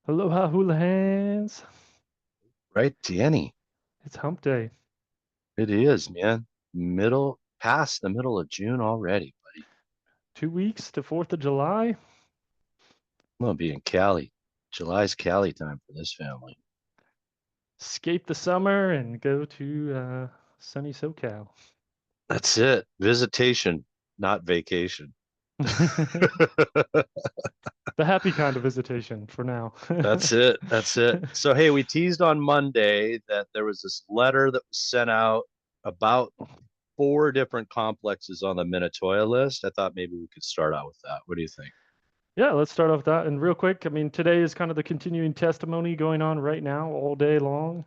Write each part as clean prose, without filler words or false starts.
Aloha hula hands. Right, Danny. It's hump day. It is, man. Past the middle of June already, buddy. 2 weeks to 4th of July. I'm gonna be in Cali. July's Cali time for this family. Escape the summer and go to sunny SoCal. That's it. Visitation, not vacation. The happy kind of visitation for now. That's it. That's it. So, hey, we teased on Monday that there was this letter that was sent out about four different complexes on the Minatoya list. I thought maybe we could start out with that. What do you think? Yeah, let's start off with that. And real quick, I mean, today is kind of the continuing testimony going on right now all day long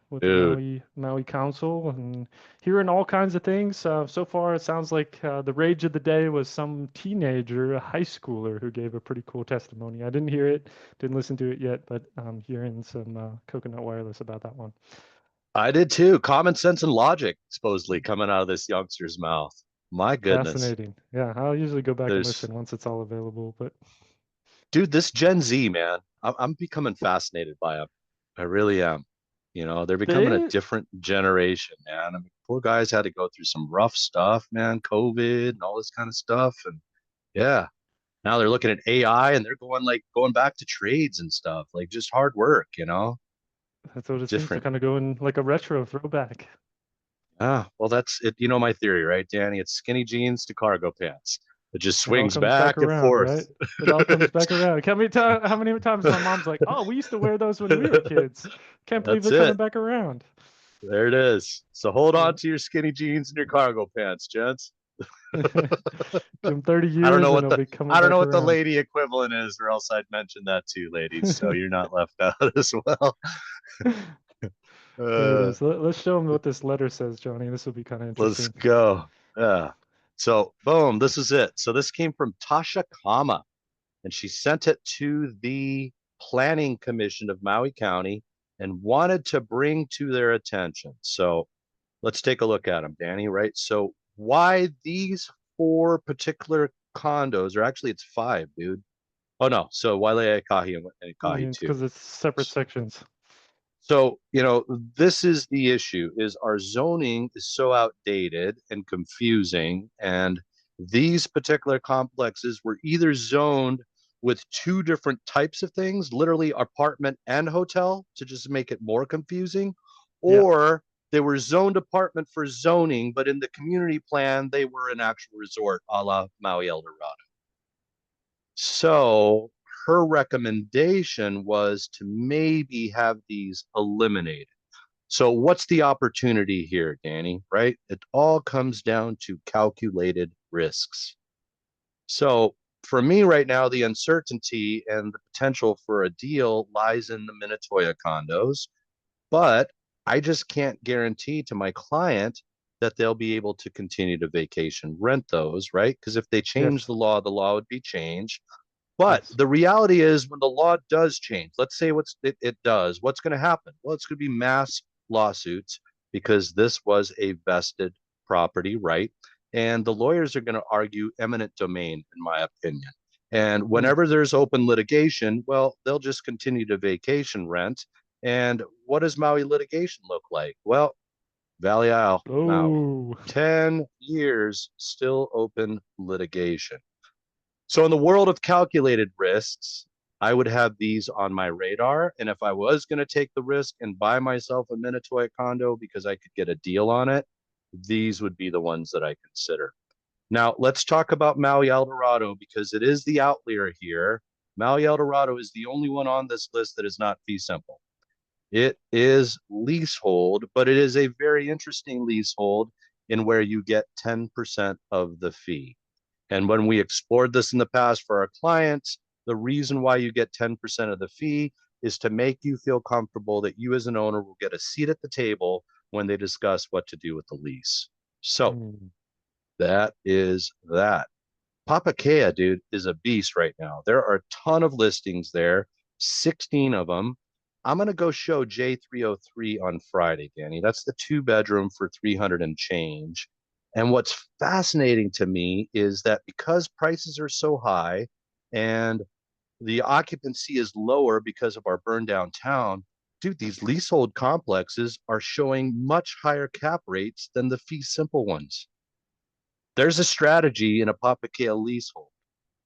with the Dude, Maui Council and hearing all kinds of things. So far, it sounds like the rage of the day was some teenager, a high schooler, who gave a pretty cool testimony. I didn't hear it, didn't listen to it yet, but I'm hearing some coconut wireless about that one. I did too. Common sense and logic supposedly coming out of this youngster's mouth. My goodness. Fascinating. Yeah, I'll usually go back and There's listen once it's all available, but Dude, this Gen Z, man, I'm becoming fascinated by them. I really am. They're becoming a they different generation, man. I mean, poor guys had to go through some rough stuff, man, COVID and all this kind of stuff. And yeah, now they're looking at AI and they're going back to trades and stuff, like just hard work. that's what it seems. They're Different. kind of going like a retro throwback. Ah, well, that's it. You know my theory, right, Danny? It's skinny jeans to cargo pants. It just It all swings comes back back and around, forth. right? It all comes back around. How many times my mom's like, "Oh, we used to wear those when we were kids. Can't believe That's they're coming it. back around." There it is. So hold Yeah. on to your skinny jeans and your cargo pants, gents. Give them 30 I don't years know and what they'll the be coming I don't know back what the around. lady equivalent is, or else I'd mention that too, ladies. So you're not left out as well. There it Uh, is. Let's show them what this letter says, Johnny. This will be kind of let's interesting. go. Yeah. So boom, this is it. So this came from Tasha Kama, and she sent it to the Planning Commission of Maui County and wanted to bring to their attention. So let's take a look at them, Danny, right? So why these four particular condos, or actually it's five, dude. Oh no, so Wailea Kahi and Kahi It's too. because it's separate sections. So, this is the issue is our zoning is so outdated and confusing. And these particular complexes were either zoned with two different types of things, literally apartment and hotel to just make it more confusing, Yeah. or they were zoned apartment for zoning, but in the community plan, they were an actual resort a la Maui Eldorado. So her recommendation was to maybe have these eliminated. So what's the opportunity here, Danny? Right? It all comes down to calculated risks. So for me right now, the uncertainty and the potential for a deal lies in the Minatoya condos, but I just can't guarantee to my client that they'll be able to continue to vacation rent those, right? Because if they change Yes. the law would be changed. But Yes. the reality is, when the law does change, let's say it does, what's going to happen? Well, it's going to be mass lawsuits because this was a vested property right. And the lawyers are going to argue eminent domain, in my opinion. And Hmm. whenever there's open litigation, well, they'll just continue to vacation rent. And what does Maui litigation look like? Well, Valley Isle, Maui, Oh. 10 years still open litigation. So in the world of calculated risks, I would have these on my radar. And if I was going to take the risk and buy myself a Minatoya condo because I could get a deal on it, these would be the ones that I consider. Now, let's talk about Maui Eldorado because it is the outlier here. Maui Eldorado is the only one on this list that is not fee simple. It is leasehold, but it is a very interesting leasehold in where you get 10% of the fee. And when we explored this in the past for our clients, the reason why you get 10% of the fee is to make you feel comfortable that you as an owner will get a seat at the table when they discuss what to do with the lease. So Hmm. that is that. Papakea, dude, is a beast right now. There are a ton of listings there, 16 of them. I'm going to go show J303 on Friday, Danny. That's the two bedroom for 300 and change. And what's fascinating to me is that because prices are so high and the occupancy is lower because of our burn downtown. Dude, these leasehold complexes are showing much higher cap rates than the fee simple ones. There's a strategy in a Papakea leasehold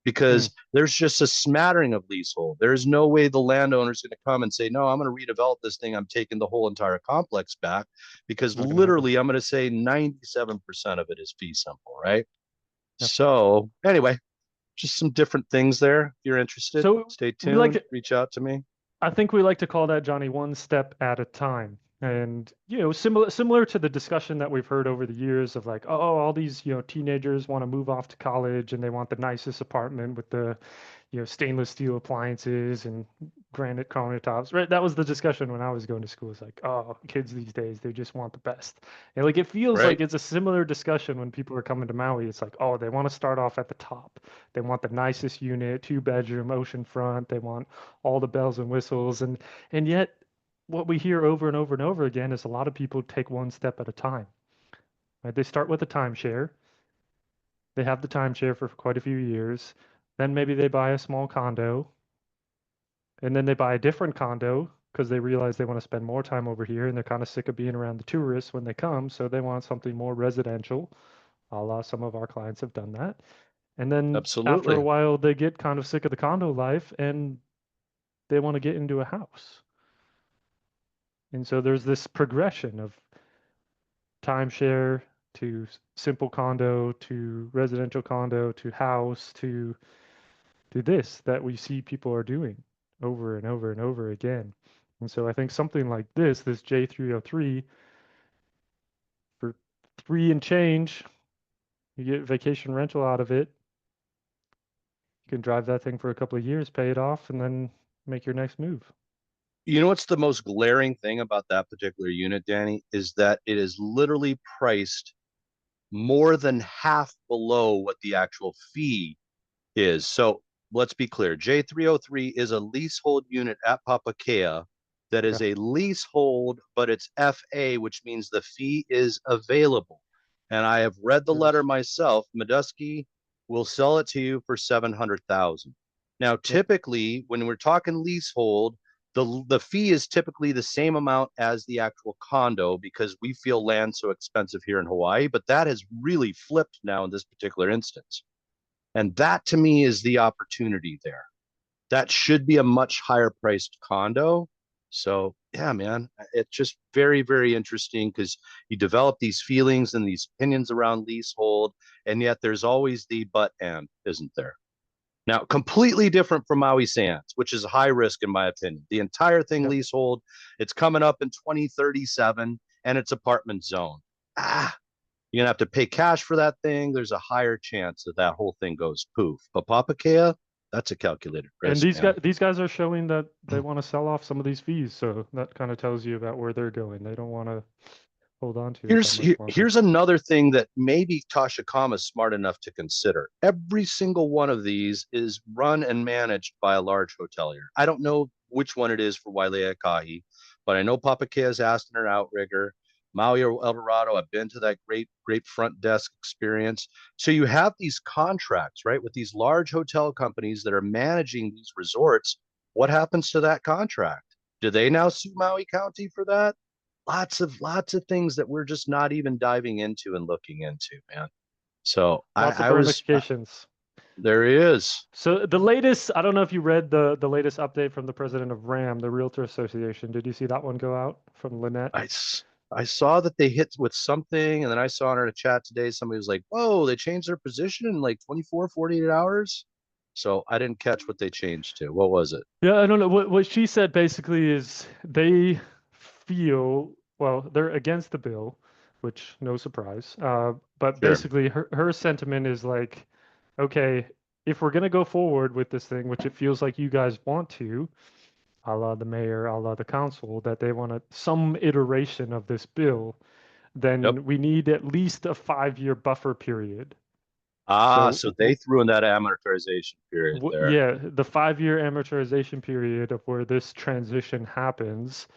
Mm, because there's just a smattering of leasehold. There's no way the landowner's going to come and say, no, I'm going to redevelop this thing. I'm taking the whole entire complex back because not gonna happen. literally I'm going to say 97% of it is fee simple, right? Yep. So, anyway, just some different things there. If you're interested, So stay we like tuned, to, reach out to me. I think we like to call that, Johnny, one step at a time. And, similar to the discussion that we've heard over the years of like, oh, all these, teenagers want to move off to college and they want the nicest apartment with the, stainless steel appliances and granite countertops, right? That was the discussion when I was going to school. It's like, oh, kids these days, they just want the best. And like, it feels like Right? it's a similar discussion when people are coming to Maui. It's like, oh, they want to start off at the top. They want the nicest unit, 2 bedroom, ocean front. They want all the bells and whistles. And yet what we hear over and over and over again is a lot of people take one step at a time, right? They start with a timeshare. They have the timeshare for quite a few years. Then maybe they buy a small condo, and then they buy a different condo because they realize they want to spend more time over here and they're kind of sick of being around the tourists when they come. So they want something more residential, a la some of our clients have done that. And then after a Absolutely. while, they get kind of sick of the condo life and they want to get into a house. And so there's this progression of timeshare to simple condo to residential condo to house to this that we see people are doing over and over and over again. And so I think something like this J303 for three and change, you get vacation rental out of it. You can drive that thing for a couple of years, pay it off, and then make your next move. You know what's the most glaring thing about that particular unit, Danny, is that it is literally priced more than half below what the actual fee is. So let's be clear, J303 is a leasehold unit at Papakea that Okay. is a leasehold, but it's FA, which means the fee is available. And I have read the letter Yes. myself. Meduski will sell it to you for 700,000. Now, Yep. typically, when we're talking leasehold, the fee is typically the same amount as the actual condo because we feel land so expensive here in Hawaii, but that has really flipped now in this particular instance. And that to me is the opportunity there. That should be a much higher priced condo. So, yeah, man, it's just very, very interesting because you develop these feelings and these opinions around leasehold, and yet there's always the but and, isn't there? Now, completely different from Maui Sands, which is high risk in my opinion. The entire thing Yep. leasehold, it's coming up in 2037 and it's apartment zone. Ah, you're gonna have to pay cash for that thing. There's a higher chance that that whole thing goes poof. But Papakea, that's a calculated And risk, man. these guys are showing that they want to sell off some of these fees, so that kind of tells you about where they're going. They don't want to hold on to it that much longer. Here's another thing that maybe Toshikama is smart enough to consider. Every single one of these is run and managed by a large hotelier. I don't know which one it is for Waileakahi, but I know Papakea is Aston or Outrigger. Maui or El Dorado, I've been to that great front desk experience. So you have these contracts, right, with these large hotel companies that are managing these resorts. What happens to that contract? Do they now sue Maui County for that? Lots of things that we're just not even diving into and looking into, man. So Lots of I was ramifications. there he is. So the latest, I don't know if you read the latest update from the president of RAM, the Realtor Association. Did you see that one go out from Lynette? I I saw that they hit with something, and then I saw in a chat today somebody was like, "Whoa, they changed their position in like 24, 48 hours." So I didn't catch what they changed to. What was it? Yeah, I don't know. What she said basically is they feel, well, they're against the bill, which no surprise. But Sure. basically her sentiment is like, okay, if we're gonna go forward with this thing, which it feels like you guys want to, a la the mayor, a la the council, that they want some iteration of this bill, Yep. then we need at least a 5-year buffer period. Ah, So so they threw in that amortization period there. Yeah, the 5-year amortization period of where this transition happens.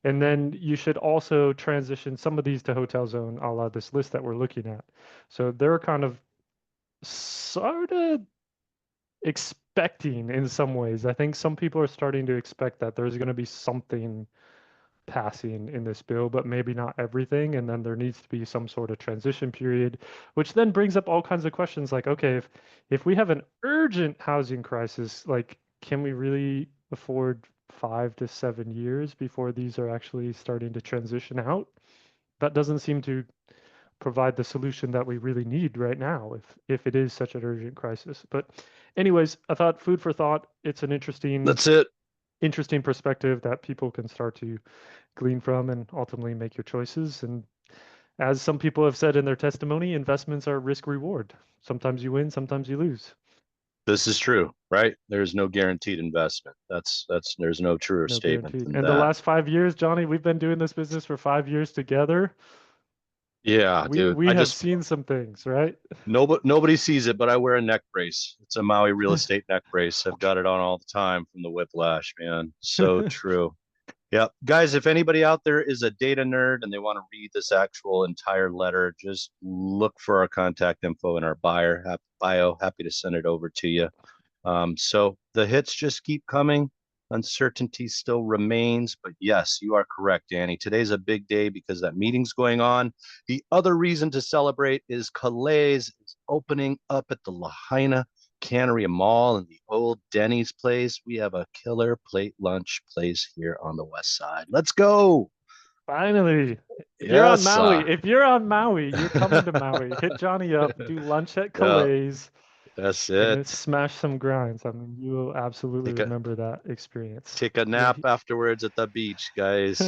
And then you should also transition some of these to hotel zone, a la this list that we're looking at. So they're kind of sort of expecting in some ways. I think some people are starting to expect that there's going to be something passing in this bill, but maybe not everything. And then there needs to be some sort of transition period, which then brings up all kinds of questions like, okay, if we have an urgent housing crisis, like, can we really afford 5 to 7 years before these are actually starting to transition out? That doesn't seem to provide the solution that we really need right now if it is such an urgent crisis. But anyways, I thought food for thought. It's an That's it. interesting perspective that people can start to glean from and ultimately make your choices. And as some people have said in their testimony, investments are risk reward. Sometimes you win, sometimes you lose. This is true, right? There's no guaranteed investment. There's no truer No statement guaranteed. than And the that. last 5 years, Johnny, we've been doing this business for 5 years together. Yeah, We dude. we have seen some things, right? Nobody sees it, but I wear a neck brace. It's a Maui Real Estate neck brace. I've got it on all the time from the whiplash, man. So true. Yeah, guys, if anybody out there is a data nerd and they want to read this actual entire letter, just look for our contact info in our bio. Happy to send it over to you. So the hits just keep coming. Uncertainty still remains, but yes, you are correct, Danny. Today's a big day because that meeting's going on. The other reason to celebrate is Calais is opening up at the Lahaina Cannery Mall and the old Denny's place. We have a killer plate lunch place here on the west side. Let's go. Finally. You're on Yes. Maui. If you're on Maui, you're coming to Maui. Hit Johnny up, do lunch at Yeah, Calais, that's and then it. smash some grinds. I mean, you will absolutely Take a remember that experience. take a You'll nap afterwards at the beach, guys.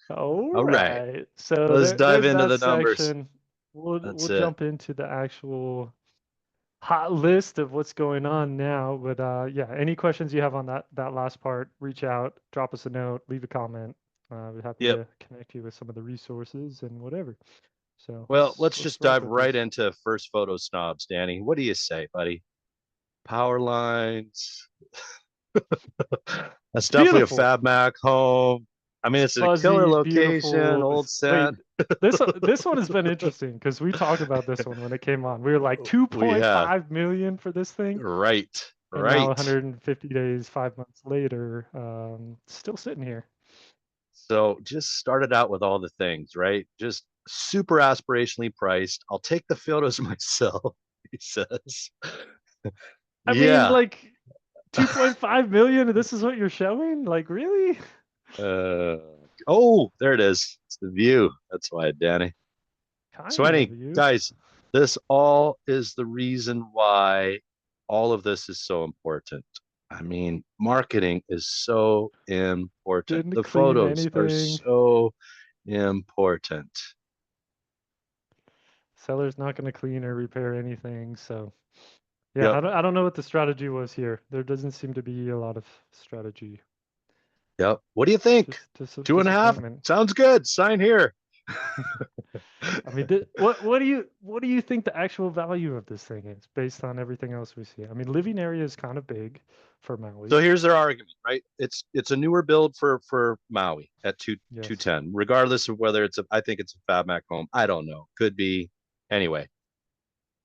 All All right. right. So Let's dive there's into that the numbers. section. We'll That's it. jump into the actual hot list of what's going on now. But yeah, any questions you have on that last part, reach out, drop us a note, leave a comment. We're happy Yep. to connect you with some of the resources and whatever. So Well, let's let's let's just rock dive with right this. into first photo snobs, Danny. What do you say, buddy? Power lines. That's definitely a Beautiful, Fab Mac home. I mean, it's a killer fuzzy, location, beautiful. old Wait, set. this one has been interesting because we talked about this one when it came on. We were like We have 2.5 million for this thing, right, and now right. 150 days, 5 months later, still sitting here. So just started out with all the things, right? Just super aspirationally priced. I'll take the photos myself, he says. I mean, Yeah. like 2.5 million. This is what you're showing? Like, really? Uh, oh, there it is. It's the view. That's why, Danny. So, Kind of a any view. guys, this all is the reason why all of this is so important. I mean, marketing is so important. Didn't The clean photos are anything. so important. Seller's not going to clean or repair anything. So, yeah, Yep. I don't know what the strategy was here. There doesn't seem to be a lot of strategy. Yep. What do you think? Just a 2.5? disappointment. Sounds good. Sign here. I mean, what do you think the actual value of this thing is based on everything else we see? I mean, living area is kind of big for So Maui. here's their argument, right? It's a newer build for Maui at Yes. 210, regardless of whether it's a I think it's a Fab Mac home. I don't know. Could be. Anyway,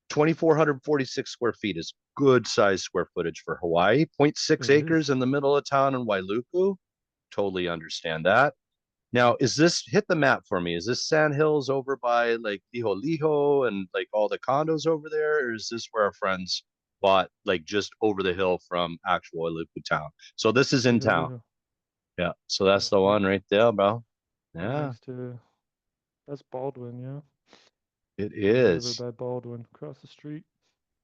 2,446 square feet is good size square footage for Hawaii. zero point 0.6 It is. acres in the middle of town in Wailuku. Totally understand that. Now, is this hit the map for me? Is this Sand Hills over by like Liho Liho and like all the condos over there? Or is this where our friends bought like just over the hill from actual Wailuku town? So this is in Liho town. Liho. Yeah. So that's Yeah, the right, one right there, bro. right Yeah, next to that's Baldwin, yeah. it Right over is. by Baldwin, across the street.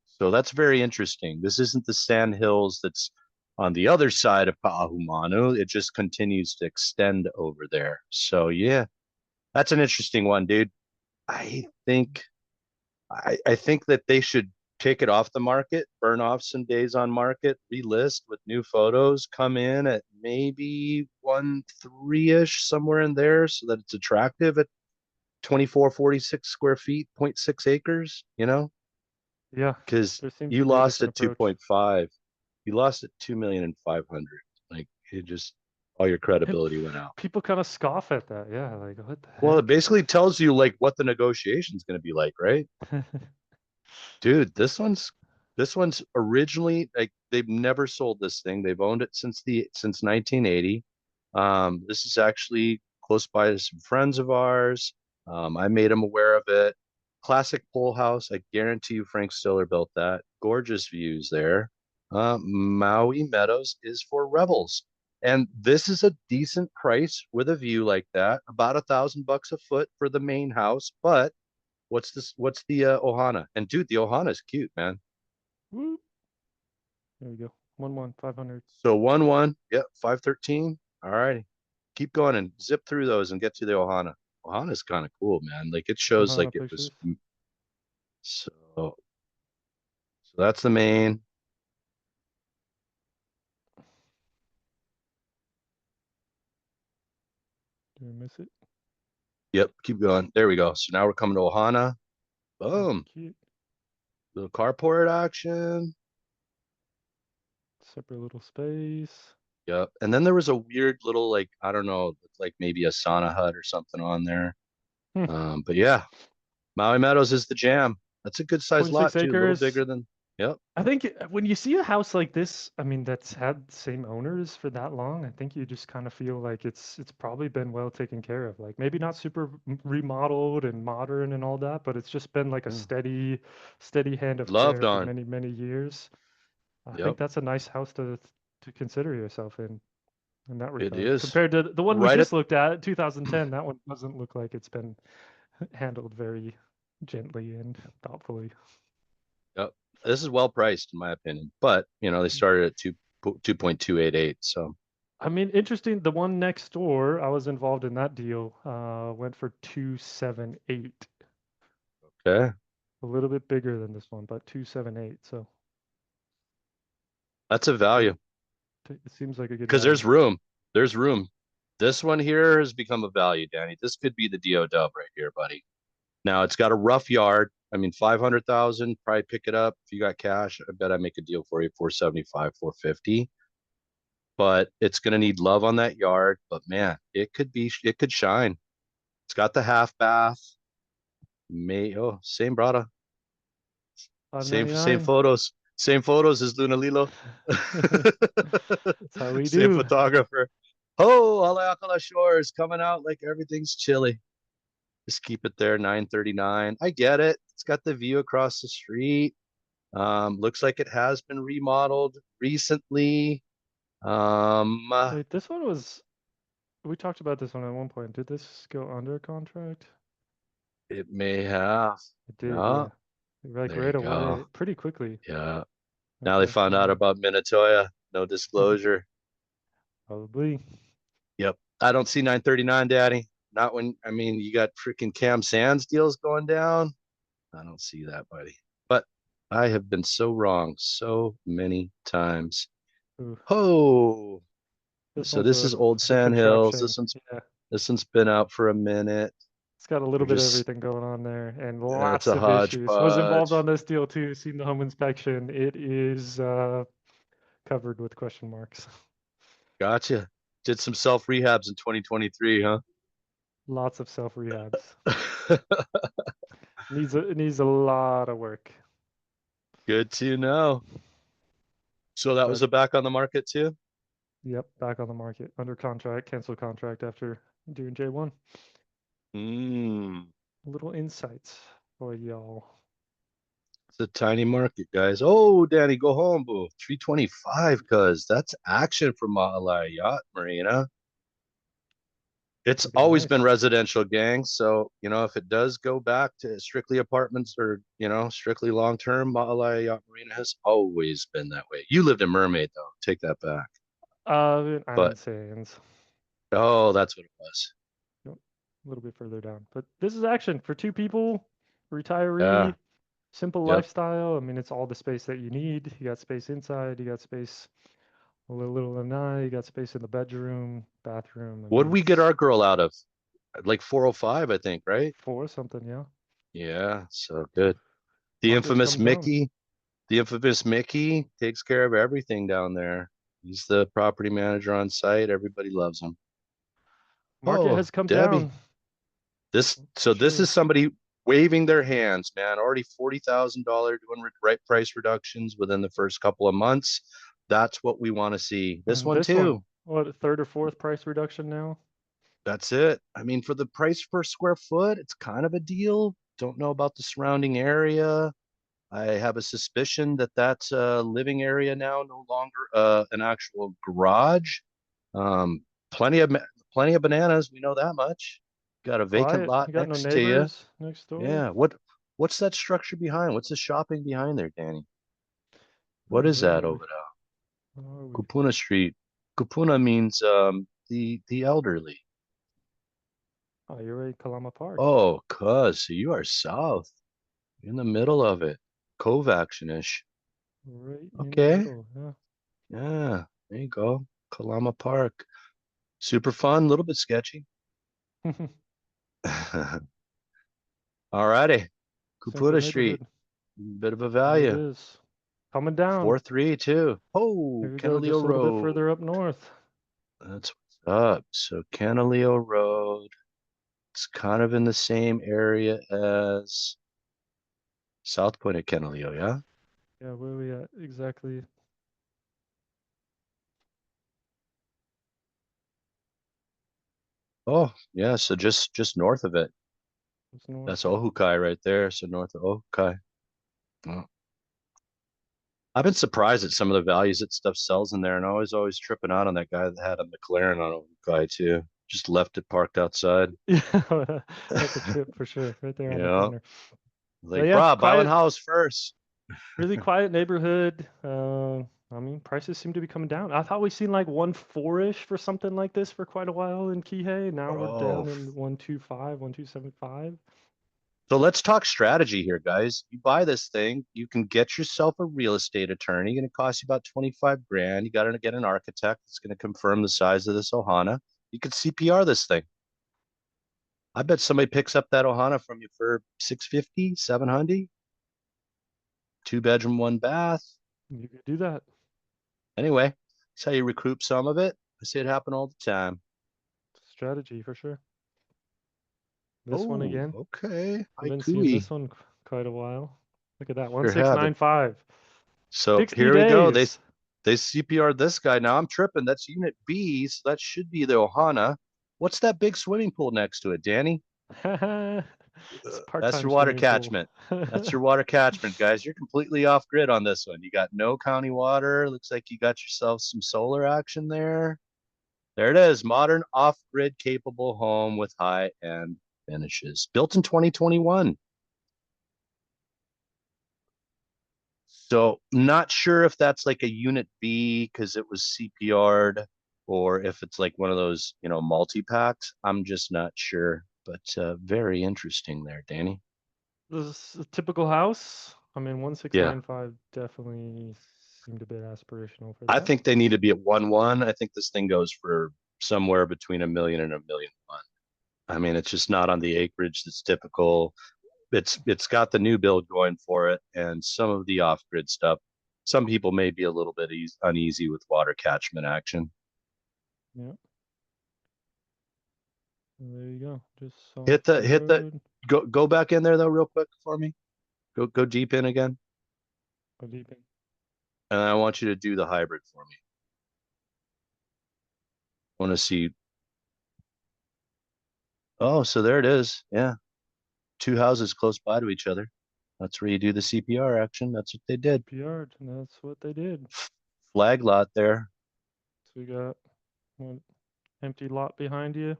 So that's very interesting. This isn't the Sand Hills that's on the other side of Paahumanu. It just continues to extend over there. So yeah, that's an interesting one, dude. I think I think that they should take it off the market, burn off some days on market, relist with new photos, come in at maybe 1.3-ish, somewhere in there, so that it's attractive at 2,446 square feet, zero point 0.6 acres, Yeah, because there seems you to be a lost different at approach. 2.5, you lost at 2,500,000. Like it just all your credibility went out. People kind of scoff at that. Yeah, like what the Well, it heck? basically tells you like what the negotiation is going to be like, right? Dude, This one's originally like they've never sold this thing. They've owned it since 1980. This is actually close by to some friends of ours. I made them aware of it. Classic pole house. I guarantee you Frank Stiller built that. Gorgeous views there. Maui Meadows is for rebels. And this is a decent price with a view like that. About $1,000 a foot for the main house. But what's this? What's the Ohana? And dude, the Ohana is cute, man. Woo. There we go. 500. So 1-1, yep, 513. All righty. Keep going and zip through those and get to the Ohana. Ohana is kind of cool, man. Like it shows like Ohana it was pictures. so that's the main. Did I miss it? Yep, keep going. There we go. So now we're coming to Ohana. Oh, Boom. cute. Little carport action. Separate little space. Yep. And then there was a weird little like, I don't know, like maybe a sauna hut or something on there. Hmm. But yeah, Maui Meadows is the jam. That's a good sized 26 lot too, a little acres. bigger than yep. I think when you see a house like this, I mean, that's had the same owners for that long, I think you just kind of feel like it's probably been well taken care of. Like maybe not super remodeled and modern and all that, but it's just been like a Yeah. steady hand of Loved care for on. many years. I think Yep. that's a nice house to consider yourself in that It regard. is Compared to the one we right at just looked at, 2010, that one doesn't look like it's been handled very gently and thoughtfully. yep. This is well priced in my opinion, but they started at 2.288. So I mean, interesting. The one next door, I was involved in that deal. Went for 278. okay, A little bit bigger than this one, but 278. So that's a take a. value It seems like a good because value. there's room. There's room. This one here has become a value, Danny. This could be the DO dub right here, buddy. Now it's got a rough yard. I mean, 500,000, probably pick it up if you got cash. I bet I make a deal for you, 475, 450. But it's gonna need love on that yard. But man, it could shine. It's got the half bath. Same brother. Same 599. photos. Same photos as Luna Lilo. That's how we Same do. photographer. Oh, Haleakala Shores coming out like everything's chilly. Just keep it there, 939. I get it. It's got the view across the street. Looks like it has been remodeled recently. Um, Wait, this one was. We talked about this one at one point. Did this go under contract? it may have. It did, Yeah, yeah. Like there you right go. away, pretty quickly. Yeah. Now they Okay, found out yeah. about Minatoya. No disclosure. Probably. Yep. I don't see 939, Daddy. Not when, I mean, you got freaking Cam Sands deals going down. I don't see that, buddy. But I have been so wrong so many times. Ooh, Oh, this so one's this a is Old big Sand Hills. contraption. Yeah. This one's been out for a minute. It's got a little They're bit of just everything going on there and it's lots a of issues. Was involved hodgepodge. on this deal too, seen the home inspection. It is covered with question marks. Gotcha. Did some self rehabs in 2023, huh? Lots of self rehabs. Needs a lot of work. Good to know. So that was But a back on the market too. yep, back on the market. Under contract, cancel contract after doing J1. Mm. Little insights for y'all. It's a tiny market, guys. Oh, Danny, go home, boo. 325, cuz that's action for Ma'alai Yacht Marina. It's That'd be always been nice. residential, gang. So, if it does go back to strictly apartments or, strictly long term, Ma'alai Yacht Marina has always been that way. You lived in Mermaid, though. Take that back. But, Island Sands. oh, that's what it was. Yep, a little bit further down. But this is action for two people, Yeah. retiree, simple Yep. lifestyle. I mean, it's all the space that you need. You got space inside, you got space a little lanai, you got space in the bedroom, bathroom. I What mean, did we get it's our girl out of? Like 405, I think, right? for something, yeah. Yeah. So good. The Market's infamous come down. Mickey. The infamous Mickey takes care of everything down there. He's the property manager on site. Everybody loves him. Market Oh, has come Debbie. down This for so this is sure. somebody. waving their hands, man. Already $40,000 doing right price reductions within the first couple of months. That's what we want to see. This And one this one, too. what, a third or fourth price reduction now? That's it. I mean, for the price per square foot, it's kind of a deal. Don't know about the surrounding area. I have a suspicion that that's a living area now, no longer an actual garage. Um, plenty of plenty of bananas. We know that much. Got a vacant Quiet. lot You got no next to you. neighbors next door? Yeah. What's that structure behind? What's the shopping behind there, Danny? What Ooh, is where that are we? over there? Where are we? Kupuna Street. Kupuna means the elderly. Oh, you're right, Kalama Park. Oh, cuz so you are south, in the middle of it. Cove action-ish. Right in the Okay. middle. Yeah. Yeah, there you go. Kalama Park. Super fun, a little bit sketchy. All righty. Central Kupuna Street. neighborhood. Bit of a There it value. is. Coming down. 432. Oh, Here we go, Canaleo just a little bit Road. further up north. That's what's up. So Canaleo Road. It's kind of in the same area as South Point of Canaleo, yeah? Yeah, where are we at exactly? Oh, yeah, so just north of it. It's north. That's Ohukai right there. So north of Ohukai. Oh. I've been surprised at some of the values that stuff sells in there, and always tripping out on that guy that had a McLaren on Ohukai too. Just left it parked outside. Yeah, that's a trip for sure, right there on the Yeah. corner. But Like, yeah, bro, buy one quiet, house first. really quiet neighborhood. I mean, prices seem to be coming down. I thought we seen like 1.4-ish for something like this for quite a while in Kihei. Now we're Bro. down in 1.25, 1.275. So let's talk strategy here, guys. You buy this thing, you can get yourself a real estate attorney. Going to cost you about 25 grand. You got to get an architect that's going to confirm the size of this Ohana. You could CPR this thing. I bet somebody picks up that Ohana from you for 650, 700. 2 bedroom, one bath. You could do that. Anyway, that's how you recoup some of it. I see it happen all the time. Strategy for sure. This one Oh, again. okay. I've been seeing Haikui. this one quite a while. Look at that, Sure have it. 1695. So 60 here we go. days. They CPR'd this guy. Now I'm tripping. That's unit B, so that should be the Ohana. What's that big swimming pool next to it, Danny? It's a That's part-time your water swimming pool. catchment. That's your water catchment, guys. You're completely off grid on this one. You got no county water. Looks like you got yourself some solar action there. There it is. Modern off-grid capable home with high-end finishes. Built in 2021. So not sure if that's like a unit B because it was CPR'd or if it's like one of those, multi-packs. I'm just not sure, but very interesting there, Danny. This is a typical house. I mean, Yeah. 1695 definitely seemed a bit aspirational for I that. think they need to be at 1-1. I think this thing goes for somewhere between a million and a million one. I mean, it's just not on the acreage that's typical. It's got the new build going for it, and some of the off-grid stuff. Some people may be a little bit uneasy with water catchment action. Yeah, there you go. Just off Hit the the hit the road. go back in there though, real quick for me. Go deep in again, Go deep in. and I want you to do the hybrid for me. I want to see. Oh, so there it is. Yeah, two houses close by to each other. That's where you do the CPR action. That's what they did. CPR, and that's what they did. Flag lot there. So we got one empty lot behind you,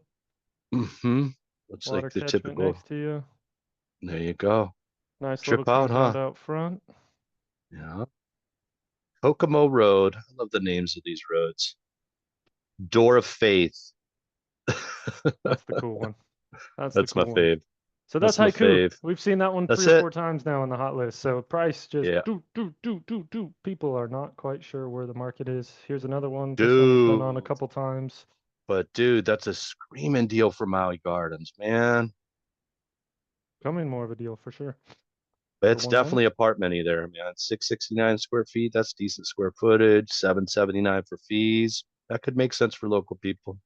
Mm-hmm. Looks like water the catchment typical. next to you. There you go. Nice little Trip out, compound huh? out front. Yeah. Kokomo Road. I love the names of these roads. Door of Faith. That's the cool one. That's the That's my cool one. fave. So that's That's my haiku. fave. We've seen that one three That's or it. four times now in the hot list. So price just Yeah. do. People are not quite sure where the market is. Here's another one. This one has been on a Dude. couple times. But dude, that's a screaming deal for Maui Gardens, man. Becoming more of a deal for sure. For It's 1-1. definitely apartmenty there, man. 669 square feet. That's decent square footage. 779 for fees. That could make sense for local people.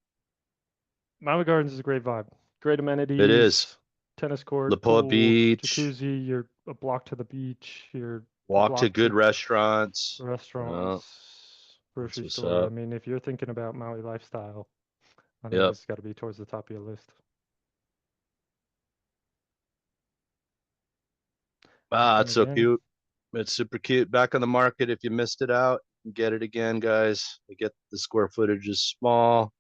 Maui Gardens is a great vibe. Great It is. amenities. tennis court, Lapoa pool, Beach, jacuzzi. You're a block to the beach. You're a walk to block to good restaurants. Oh, restaurants, that's grocery what's store. I up. mean, if you're thinking about Maui lifestyle, I think Yep. this has got to be towards the top of your list. Ah, Jonny it's and so Danny. cute. It's super cute. Back on the market. If you missed it out, get it again, guys. I get the square footage is small,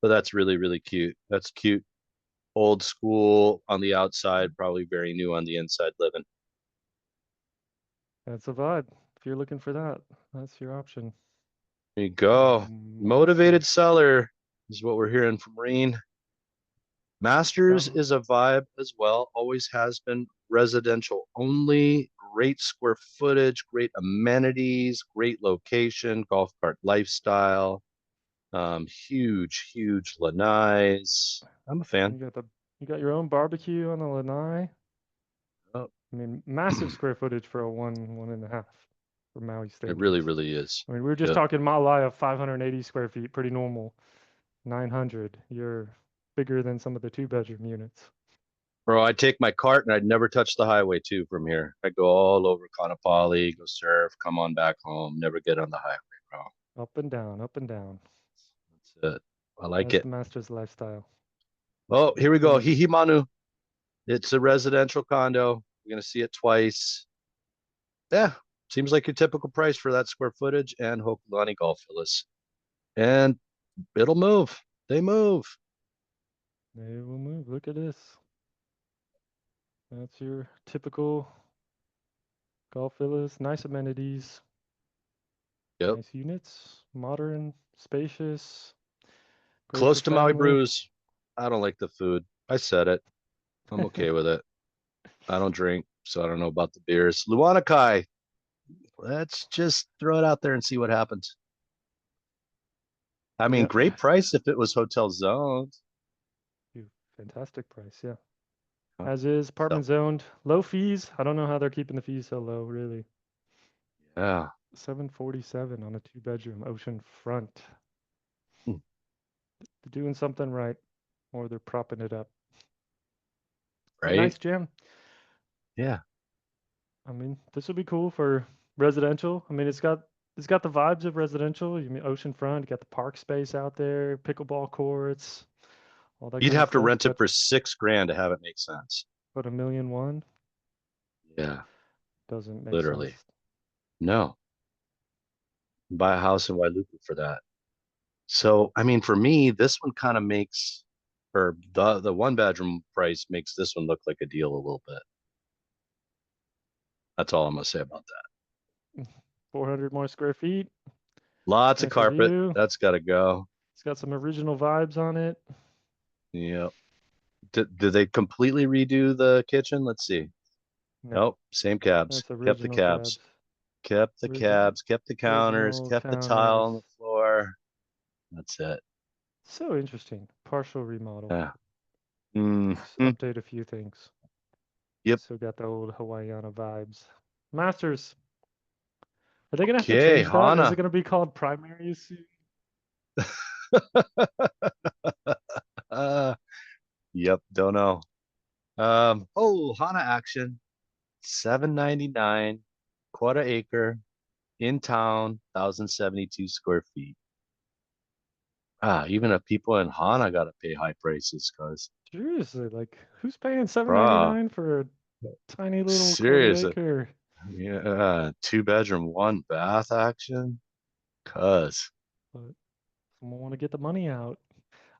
but that's really, really cute. That's cute. Old school on the outside, probably very new on the inside living. That's a vibe. If you're looking for that, that's your option. There you go. Motivated Masters. seller is what we're hearing from Reen. Got Masters is a vibe as well. Always has been residential only. Great square footage, great amenities, great location, golf cart lifestyle. Huge, huge lanais. I'm a fan. You got your own barbecue on the lanai. Oh, I mean, massive square footage for a one and a half for Maui it really, standards. really is. I mean, we were just Yep. talking Maui of 580 square feet, pretty normal. 900. You're bigger than some of the two-bedroom units. Bro, I'd take my cart and I'd never touch the highway too from here. I'd go all over Kaanapali, go surf, come on back home, never get on the highway, bro. Up and down, up and down. That's it. I like That's it. the master's lifestyle. Oh, here we go. And Hihimanu. It's a residential condo. You're gonna see it twice. Yeah, seems like your typical price for that square footage and Hokulani Golf Villas. And it'll move. They move. they will move. Look at this. That's your typical golf villas. Nice amenities, Yep. nice units, modern, spacious, great for Close to Maui family. Brews. I don't like the food. I said it. I'm okay with it. I don't drink, so I don't know about the beers. Luanakai. Let's just throw it out there and see what happens. I mean, Yeah. great price if it was hotel zoned. Fantastic price, yeah. Huh. As is, So, apartment zoned, low fees. I don't know how they're keeping the fees so low, really. yeah. 747 on a two-bedroom ocean front. Hmm. They're doing something right, or they're propping it up. But Right? nice gem. Yeah. I mean, this would be cool for residential. I mean, it's got the vibes of residential. You mean ocean front, you got the park space out there, pickleball courts, all that You'd kind of have to stuff. rent it for 6 grand to have it make sense. But a million one Yeah, doesn't make sense. literally. No. Buy a house in Wailuku for that. So, I mean, for me, this one kind of makes, or the one bedroom price makes this one look like a deal a little bit. That's all I'm gonna say about that. 400 more square feet, Lots of nicer carpet. view. That's gotta go. It's got some original vibes on it. Yep. Did they completely redo the kitchen? Let's see. No, Nope. Same cabs. that's Kept the original cabs. cabs. Kept the Original, cabs. Kept the counters. original Kept the tile townhouse. on the floor. That's it. So interesting. Partial remodel. Yeah. Mm. Just update a few things. Yep. Still got the old Hawaiiana vibes. Masters. Are they gonna have to Okay, change that? Is it Hana. gonna be called primary soon? uh, yep. Don't know. Oh, Hana action. 799, quarter acre in town, 1,072 square feet. Ah, even if people in Hana gotta pay high prices, cause Seriously, like who's paying bruh, 799 for a tiny little quarter serious. acre? Yeah, 2 bedroom, one bath action. Cause But someone want to get the money out.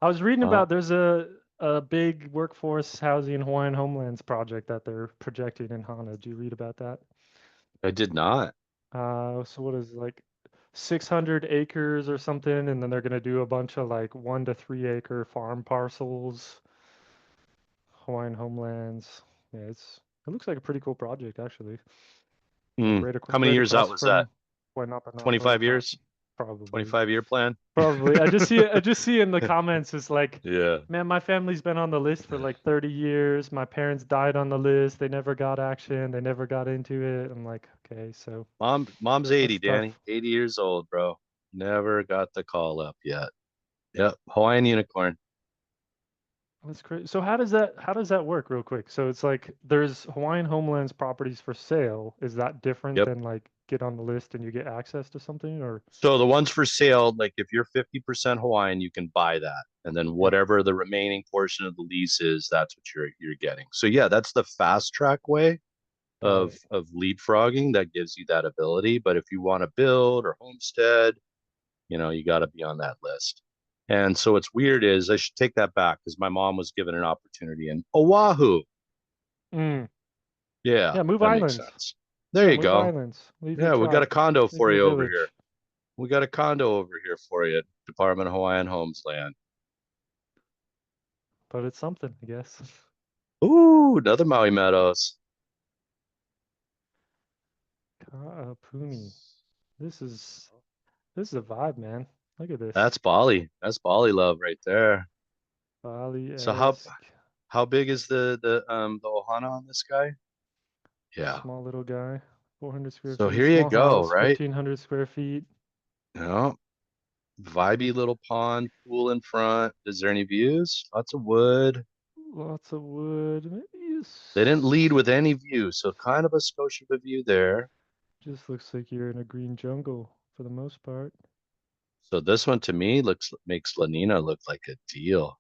I was reading uh, about there's a big workforce housing Hawaiian homelands project that they're projecting in Hana. Did you read about that? I did not. So what is it, like 600 acres or something, and then they're gonna do a bunch of like 1 to 3 acre farm parcels, Hawaiian homelands. Yeah, it looks like a pretty cool project actually. Hmm. How many Right years out across was that? from Wainapa Napa, 25 years? probably. 25-year plan? Probably. I just see in the comments it's like, Yeah. man, my family's been on the list for like 30 years. My parents died on the list. They never got action. They never got into it. I'm like, okay, so Mom's 80, that's tough. Danny. 80 years old, bro. Never got the call up yet. Yep. Hawaiian unicorn. That's great. So how does that work real quick? So it's like there's Hawaiian Homelands properties for sale. Is that different Yep. than like get on the list and you get access to something or So the ones for sale, like if you're 50% Hawaiian, you can buy that. And then yeah. whatever the remaining portion of the lease is, that's what you're getting. So yeah, that's the fast track way Got of it. leapfrogging that gives you that ability. But if you want to build or homestead, you got to be on that list. And so what's weird is I should take that back because my mom was given an opportunity in Oahu. Mm. Yeah, Yeah, move that makes islands. sense. There Yeah, you move go. islands. Leave your Yeah, we got a tribe. condo Make for it a you over here. village. We got a condo over here for you, Department of Hawaiian Homeland. But it's something, I guess. Ooh, another Maui Meadows. Ka'apuni. This is this is a vibe, man. Look at this. That's Bali. That's Bali love right there. So Bali-esque. how big is the ohana on this guy? Yeah. Small little guy. 400 square So feet. here you Small go, house. right? 1,500 square feet. Vibey little pond, pool in front. Is there any views? Lots of wood. Lots of wood. Maybe They didn't lead it's with any view, so kind of a Scotia view there. just looks like you're in a green jungle for the most part. So this one to me looks makes Lanina look like a deal.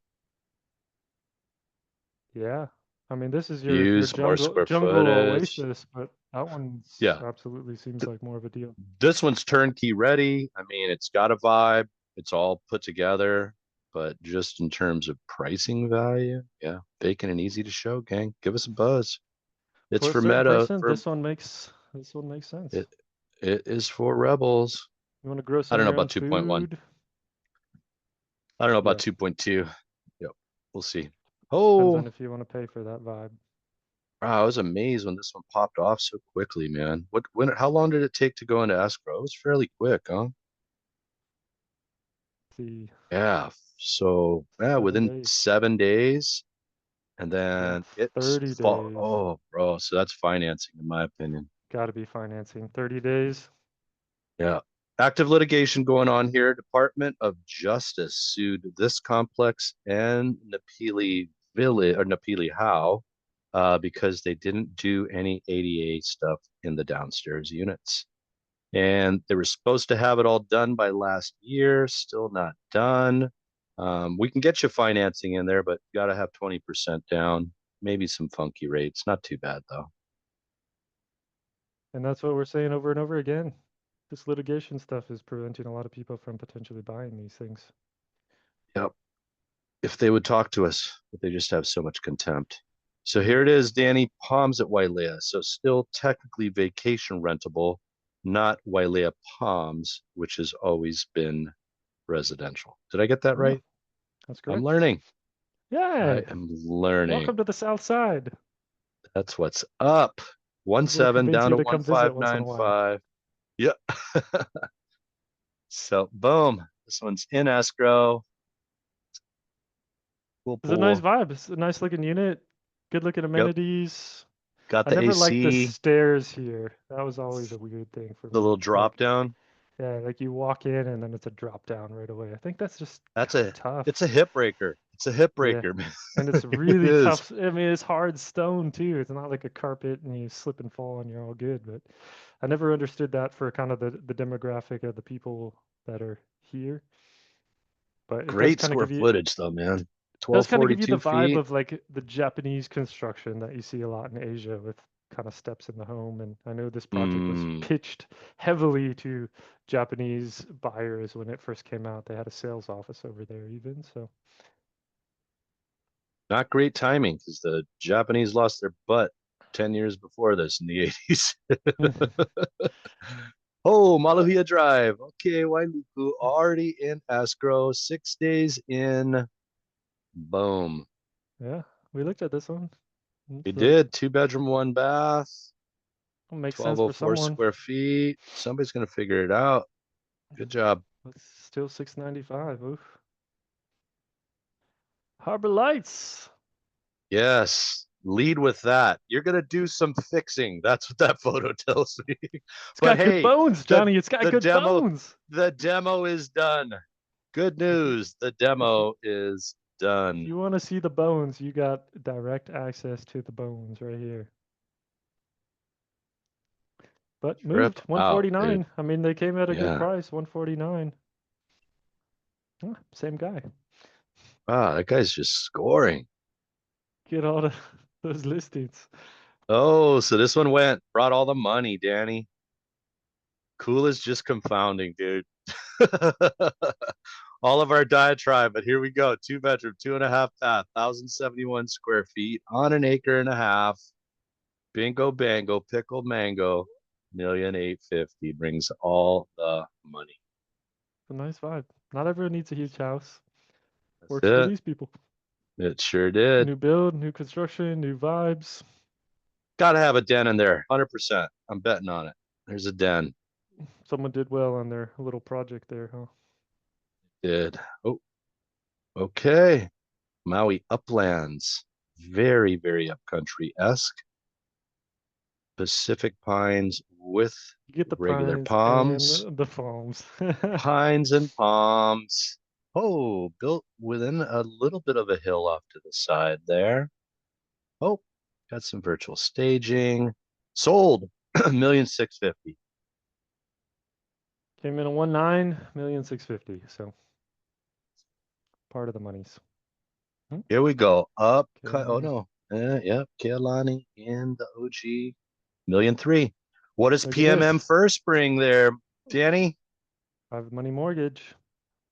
Yeah. I mean, this is your Views, more jungle square jungle footage. oasis, but that one's Yeah, absolutely seems like more of a deal. this one's turnkey ready. I mean, it's got a vibe. It's all put together, but just in terms of pricing value, yeah, vacant and easy to show, gang. Give us a buzz. It's For a for certain meta person, for this one makes sense. it. It is for rebels. You want to grow I some don't of know your own about 2.1. food? I don't know about Yeah. 2.2. Yep, we'll see. Depends Oh, on if you want to pay for that vibe. wow, I was amazed when this one popped off so quickly, man. How long did it take to go into escrow? It was fairly quick, huh? The Yeah. So, yeah, 7 within days. 7 days, and Oh, then it's 30 fall. days. Oh, bro. So that's financing, in my opinion. Got to be financing. 30 days. Yeah. Active litigation going on here. Department of Justice sued this complex and Napili Village or Napili How because they didn't do any ADA stuff in the downstairs units. And they were supposed to have it all done by last year, still not done. We can get you financing in there, but you got to have 20% down, maybe some funky rates. Not too bad, though. And that's what we're saying over and over again. This litigation stuff is preventing a lot of people from potentially buying these things. Yep. If they would talk to us, but they just have so much contempt. So here it is, Danny, Palms at Wailea. So still technically vacation rentable, not Wailea Palms, which has always been residential. Did I get that Yeah, right? that's I'm correct. learning. I Yay! am learning. Welcome to the South Side. That's what's up. One Maybe we'll seven convince down you to to one come visit five once in a nine while. five. Yep. So boom. This one's in escrow. Cool It's a nice pool. vibe. It's a nice looking unit. Good looking Yep. amenities. Got I the never liked the AC. stairs here. That was always a weird thing for The me. little drop Like, down. yeah, like you walk in and then it's a drop down right away. I think that's just That's kind of a tough. it's a hip breaker. It's a hip Yeah. breaker, man. And it's It really is. tough. I mean, it's hard stone too. It's not like a carpet and you slip and fall and you're all good. But I never understood that for kind of the demographic of the people that are here. But it does Great kind of square give you footage though, man. does kind of give you the 1242 vibe feet. of like the Japanese construction that you see a lot in Asia with kind of steps in the home. And I know this project was Mm, pitched heavily to Japanese buyers when it first came out. They had a sales office over there even. So not great timing because the Japanese lost their butt 10 years before this in the 80s. Oh, Maluhia Drive. Okay, Wailuku already in escrow, 6 days in. Boom. yeah, we looked at this one. We It's did 2 bedroom, 1 bath, will make sense for 1204 someone. square feet. Somebody's going to figure it out. Good job. It's still 695. Oof. Harbor Lights. Yes. Lead with that. You're going to do some fixing. That's what that photo tells me. It's But got good hey, bones, the Johnny. It's got the good demo bones. the demo is done. Good Is it? news. The Is it? demo is If done. you want to see the bones, you got direct access to the bones right here. But Trip moved out, dude. 149. I mean, they came at a good Yeah. price, 149. Same guy. Wow, that guy's just scoring. Get all those listings. Oh, so this one brought all the money, Danny. Cool is just confounding, dude. All of our diatribe, but here we go. 2 bedroom, 2.5 bath, 1,071 square feet on an acre and a half. Bingo bango, pickled mango, 1,850,000 brings all the money. It's a nice vibe. Not everyone needs a huge house. That's Works for it. these people. It sure did. New build, new construction, new vibes. Gotta have a den in there, 100%. I'm betting on it. There's a den. Someone did well on their little project there, huh? Did. Oh, okay. Maui uplands. Very, very upcountry-esque. Pacific pines with You get the regular pines and palms. the foams. Pines and palms. Oh, built within a little bit of a hill off to the side there. Oh, got some virtual staging. Sold 1,650,000. Came in at 1,900,650. So part of the monies. Hmm, Here we go. Up. Oh Kehlani. no. Yep. Kehlani and the OG 1,300,000. What does Look at PMM this. first bring there, Danny? Private money mortgage.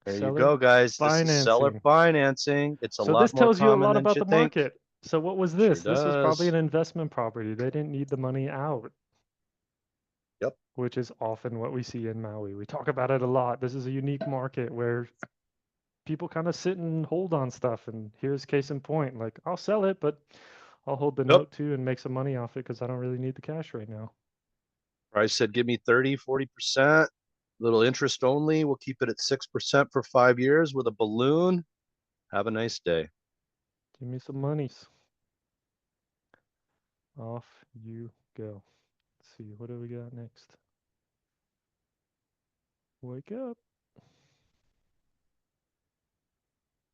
There you Seller go, guys. This is seller financing. financing. It's a So lot this more tells you a common lot than about you the think. market. So what was Sure this? This was probably does. an investment property. They didn't need the money out, Yep. which is often what we see in Maui. We talk about it a lot. This is a unique market where people kind of sit and hold on stuff. And here's case in point. Like, I'll sell it, but I'll hold the Yep. note too and make some money off it because I don't really need the cash right now. Price said give me 30, 40%. Little interest only. We'll keep it at 6% for 5 years with a balloon. Have a nice day. Give me some monies. Off you go. Let's see, what do we got next? Wake up.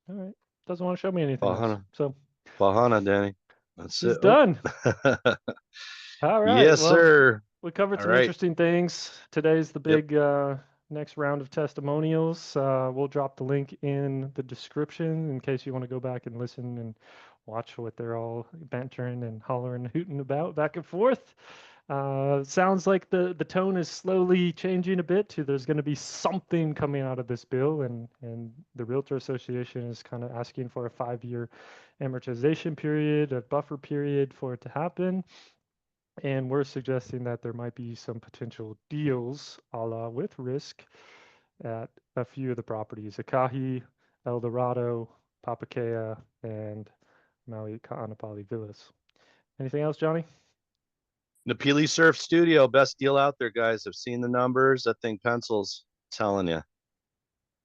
All right. Doesn't want to show me anything else. Bahana. So Bahana, Danny. That's this is it. Oh. done. All right. Yes, Well, sir. we covered All some right. interesting things. Today's the Yep. big next round of testimonials. We'll drop the link in the description in case you want to go back and listen and watch what they're all bantering and hollering and hooting about back and forth. Sounds like the tone is slowly changing a bit to there's going to be something coming out of this bill, and the Realtor Association is kind of asking for a 5-year amortization period, a buffer period for it to happen. And we're suggesting that there might be some potential deals a la with risk at a few of the properties, Akahi, El Dorado, Papakea, and Maui Ka'anapali Villas. Anything else, Johnny? Napili Surf Studio, best deal out there, guys. I've seen the numbers. That thing pencils. Telling you.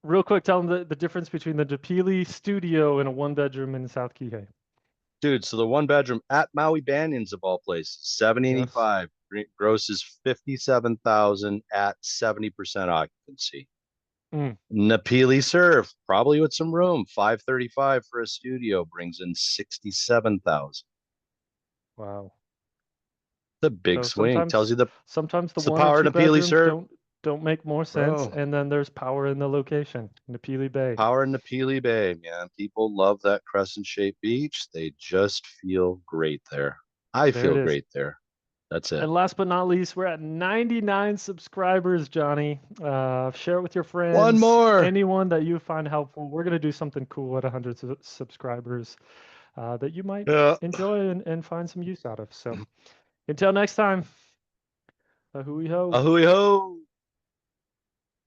Real quick, tell them the difference between the Dapili studio and a one-bedroom in South Kihei. Dude, so the 1 bedroom at Maui Banyans of all places, Yes. 785 grosses 57,000 at 70% occupancy. Mm, Napili Surf, probably with some room, 535 for a studio brings in 67,000. wow. The big So swing tells you sometimes the the one or power two of Napili bedrooms Surf, don't make more sense, bro. and then there's power in the location, Napili Bay. Power in Napili Bay, man. People love that crescent shaped beach. They just feel great there. I There it feel is. great there. That's it. And last but not least, we're at 99 subscribers, Johnny. Share it with your One friends, more. anyone that you find helpful. We're going to do something cool at 100 subscribers that you might Yeah. enjoy and find some use out of. So until next time, hui ho. Ahui ho.